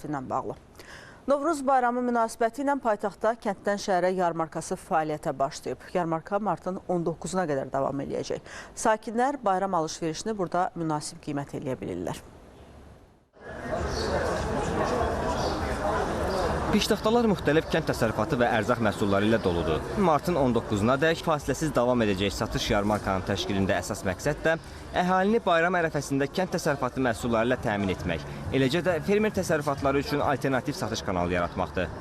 ilə bağlı. Novruz bayramı münasibəti ilə paytaxtda kənddən şəhərə yarmarkası fəaliyyətə başlayıb. Yarmarka martın 19-una qədər davam edəcək. Sakinlər bayram alış-verişini burada münasib qiymət eləyə bilirlər. Piştaxtalar müxtəlif kənd təsərrüfatı və ərzaq məhsulları ilə doludur. Martın 19-una dək fasiləsiz davam edəcək satış yarmarkanın təşkilində əsas məqsəd də əhalini bayram ərəfəsində kənd təsərrüfatı məhsulları ilə təmin etmək, eləcə də fermer təsərrüfatları üçün alternativ satış kanalı yaratmaqdır.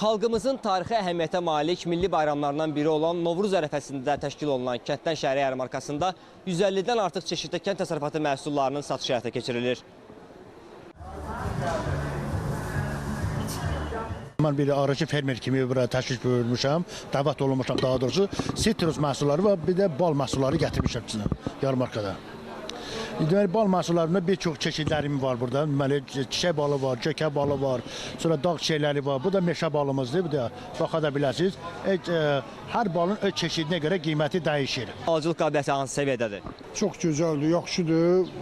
Xalqımızın tarixi əhəmiyyətə malik milli bayramlarından biri olan Novruz ərəfəsində təşkil olunan kənddən şəhərə yarmarkasında 150-dən artıq çeşiddə kənd təsərrüfatı məhsullarının satışı həyata keçirilir. Mən bir arıcı fermer kimi bura təşkil bölmüşəm, dəvət olunmuşam daha doğrusu. Sitrus məhsulları və bir də bal məhsulları gətirmişəm içinə, yarmarkada. Deməli, bal məhsullarında bir çox çeşidlərim var burada. Deməli, çiçək balı var, gökə balı var, sonra dağ çiçəkləri var. Bu da meşə balımızdır, bu da baxa da bilərsiniz. Hər balın öz çeşidinə görə qiyməti dəyişir. Alıcılıq qabiliyyəti hansı səviyyədədir? Çox gözəldir, yaxşıdır.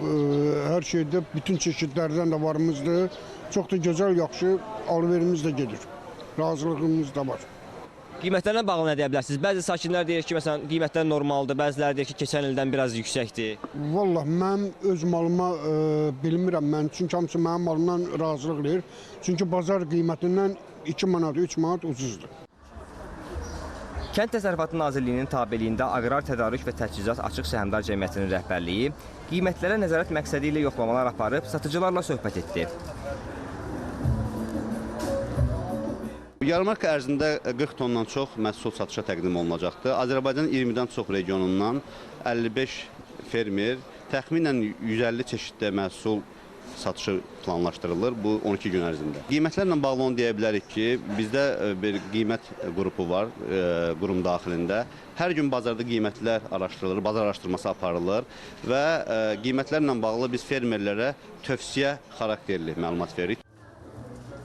Hər şeydə bütün çeşidlərdən də varımızdır. Çox da gözəl, yaxşı alverimiz də gedir. Razılığımız da var. Qiymətlərlə bağlı nə deyə bilərsiniz? Bəzi sakinlər deyir ki, məsələn, qiymətlər normaldır, bəziləri deyir ki, keçən ildən biraz yüksəkdir. Vallahi mən öz malıma bilmirəm, çünki hamısı mənim malımdan razılıq eləyir. Çünki bazar qiymətindən 2 manat, 3 manat ucuzdur. Kənd Təsərrüfatı Nazirliyinin tabeliyində Aqrar Tədarük və Təchizat Açıq Səhmdar Cəmiyyətinin rəhbərliyi qiymətlərə nəzarət məqsədi ilə yoxlamalar aparıb satıcılarla söhbət etdi. Yarmarka ərzində 40 tondan çox məhsul satışa təqdim olunacaqdır. Azərbaycanın 20-dən çox regionundan 55 fermer, təxminən 150 çeşiddə məhsul satışı planlaşdırılır bu 12 gün ərzində. Qiymətlərlə bağlı onu deyə bilərik ki, bizdə bir qiymət qrupu var, qurum daxilində. Hər gün bazarda qiymətlər araşdırılır, bazar araşdırması aparılır və qiymətlərlə bağlı biz fermerlərə tövsiyə xarakterli məlumat veririk.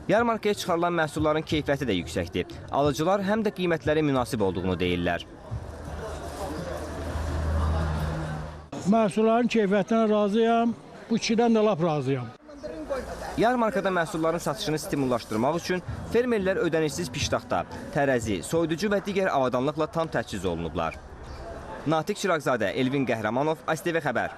Yarmarkaya çıxarılan məhsulların keyfiyyəti də yüksəkdir. Alıcılar həm də qiymətlərin münasib olduğunu deyirlər. Məhsulların keyfiyyətinə razıyam, bu kişidən də lap razıyam. Yarmarkada məhsulların satışını stimullaşdırmaq üçün fermerlər ödənişsiz piştaxta, tərəzi, soyuducu və digər avadanlıqla tam təchiz olunublar. Natiq Çıraqzadə, Elvin Qəhrəmanov, ASTV Xəbər.